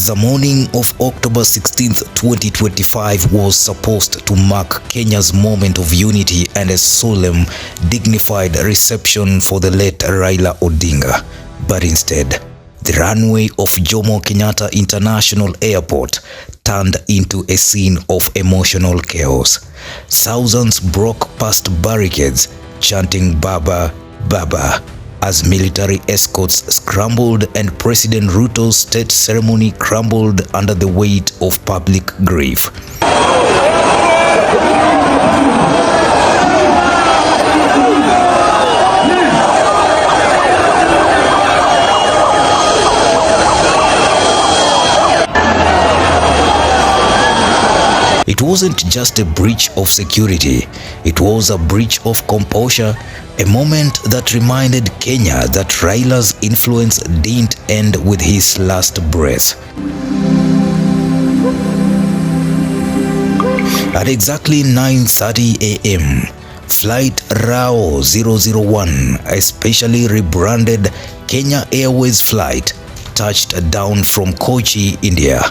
The morning of October 16th, 2025 was supposed to mark Kenya's moment of unity and a solemn, dignified reception for the late Raila Odinga. But instead, the runway of Jomo Kenyatta International Airport turned into a scene of emotional chaos. Thousands broke past barricades, chanting "Baba, Baba," as military escorts scrambled and President Ruto's state ceremony crumbled under the weight of public grief. It wasn't just a breach of security, it was a breach of composure, a moment that reminded Kenya that Raila's influence didn't end with his last breath. At exactly 9:30 a.m., Flight RAO 001, a specially rebranded Kenya Airways flight, touched down from Kochi, India.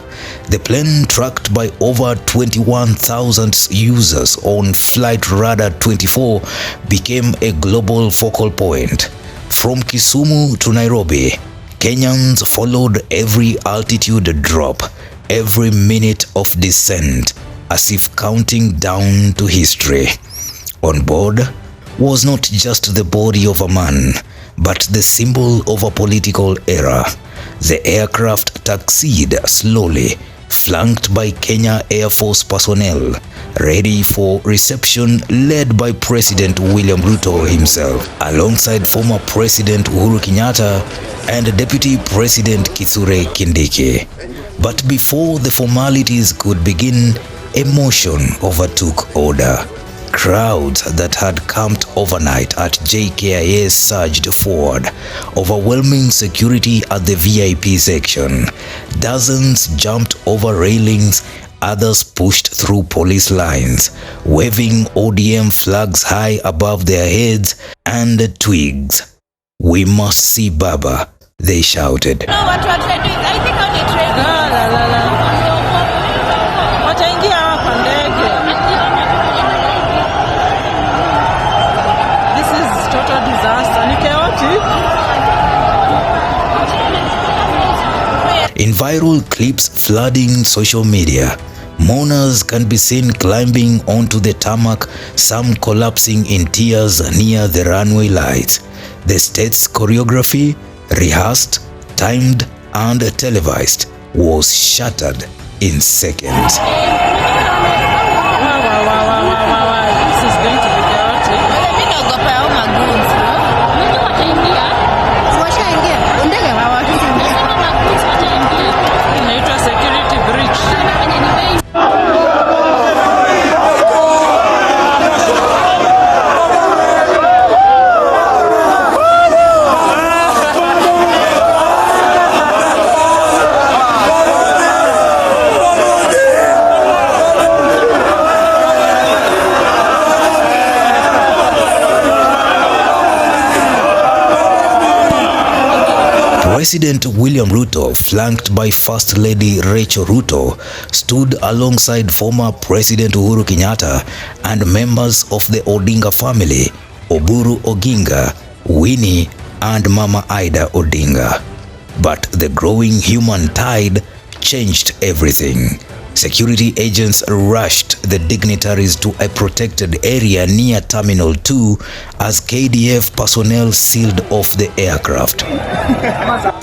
The plane, tracked by over 21,000 users on Flight Radar 24, became a global focal point. From Kisumu to Nairobi, Kenyans followed every altitude drop, every minute of descent, as if counting down to history. On board was not just the body of a man, but the symbol of a political era. The aircraft taxied slowly, flanked by Kenya Air Force personnel, ready for reception led by President William Ruto himself, alongside former President Uhuru Kenyatta and Deputy President Kithure Kindiki. But before the formalities could begin, emotion overtook order. Crowds that had camped overnight at JKIA surged forward, overwhelming security at the VIP section. Dozens jumped over railings, others pushed through police lines, waving ODM flags high above their heads and twigs. "We must see Baba," they shouted. No, what are they doing? I think on the train. In viral clips flooding social media, mourners can be seen climbing onto the tarmac, some collapsing in tears near the runway lights. The state's choreography, rehearsed, timed, and televised, was shattered in seconds. President William Ruto, flanked by First Lady Rachel Ruto, stood alongside former President Uhuru Kenyatta and members of the Odinga family, Oburu Oginga, Winnie, and Mama Ida Odinga. But the growing human tide changed everything. Security agents rushed the dignitaries to a protected area near Terminal 2 as KDF personnel sealed off the aircraft.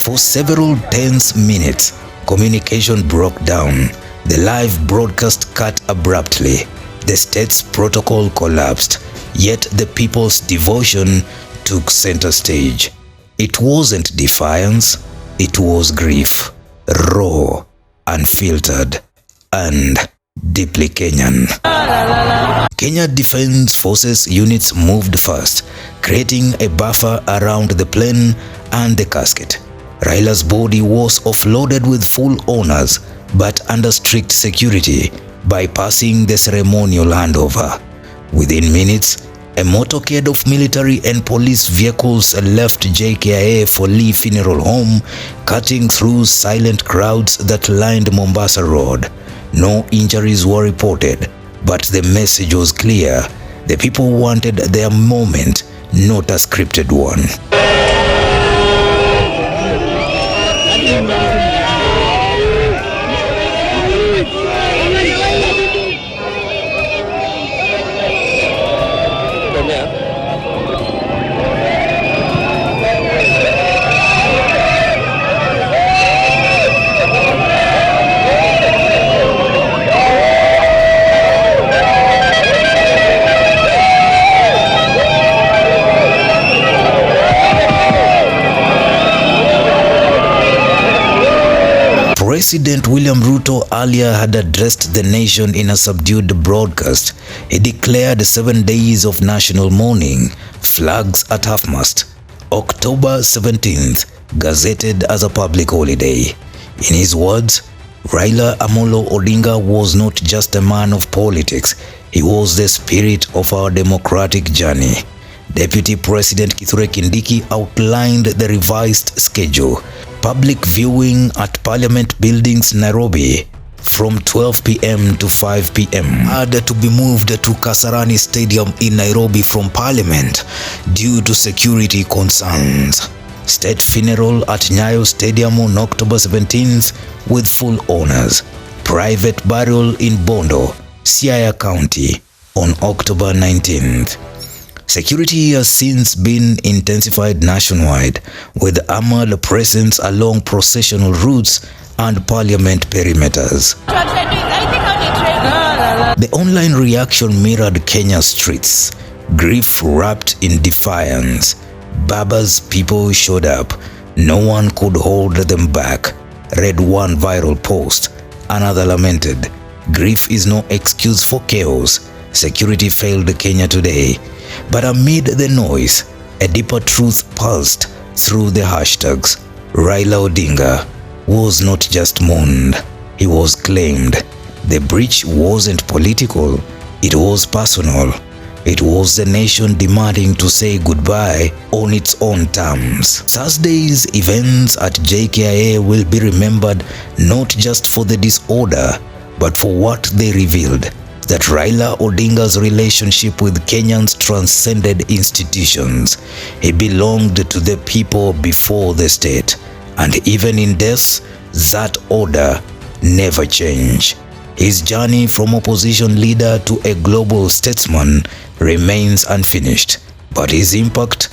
For several tense minutes, communication broke down. The live broadcast cut abruptly. The state's protocol collapsed, yet the people's devotion took center stage. It wasn't defiance, it was grief, raw, unfiltered, and deeply Kenyan. Kenya Defense Forces units moved first, creating a buffer around the plane and the casket. Raila's body was offloaded with full honors, but under strict security, bypassing the ceremonial handover. Within minutes, A motorcade of military and police vehicles left JKIA for Lee Funeral Home, cutting through silent crowds that lined Mombasa Road. No injuries were reported, but the message was clear. The people wanted their moment, not a scripted one. President William Ruto earlier had addressed the nation in a subdued broadcast. He declared 7 days of national mourning, flags at half-mast. October 17th, gazetted as a public holiday. In his words, Raila Odinga was not just a man of politics, he was the spirit of our democratic journey. Deputy President Kithure Kindiki outlined the revised schedule. Public viewing at Parliament Buildings, Nairobi from 12 p.m. to 5 p.m. had to be moved to Kasarani Stadium in Nairobi from Parliament due to security concerns. State funeral at Nyayo Stadium on October 17th with full honors. Private burial in Bondo, Siaya County on October 19th. Security has since been intensified nationwide with armored presence along processional routes and parliament perimeters. The online reaction mirrored Kenya's streets. Grief wrapped in defiance. Baba's people showed up. No one could hold them back, read one viral post. Another lamented, grief is no excuse for chaos. Security failed Kenya today. But amid the noise, a deeper truth pulsed through the hashtags. Raila Odinga was not just mourned, he was claimed. The breach wasn't political, it was personal. It was the nation demanding to say goodbye on its own terms. Thursday's events at JKIA will be remembered not just for the disorder, but for what they revealed. That Raila Odinga's relationship with Kenyans transcended institutions. He belonged to the people before the state, and even in death, that order never changed. His journey from opposition leader to a global statesman remains unfinished, but his impact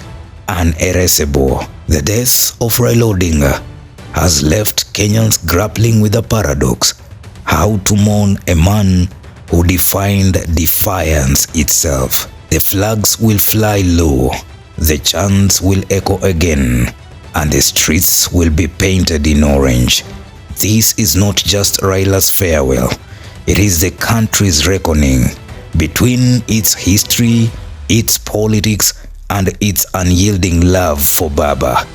unerasable. The death of Raila Odinga has left Kenyans grappling with a paradox: how to mourn a man who defined defiance itself. The flags will fly low, the chants will echo again, and the streets will be painted in orange. This is not just Raila's farewell, it is the country's reckoning between its history, its politics, and its unyielding love for Baba.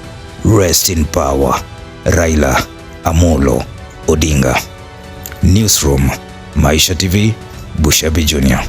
Rest in power, Raila Amolo Odinga. Newsroom, Maisha TV, Bushabi Jr.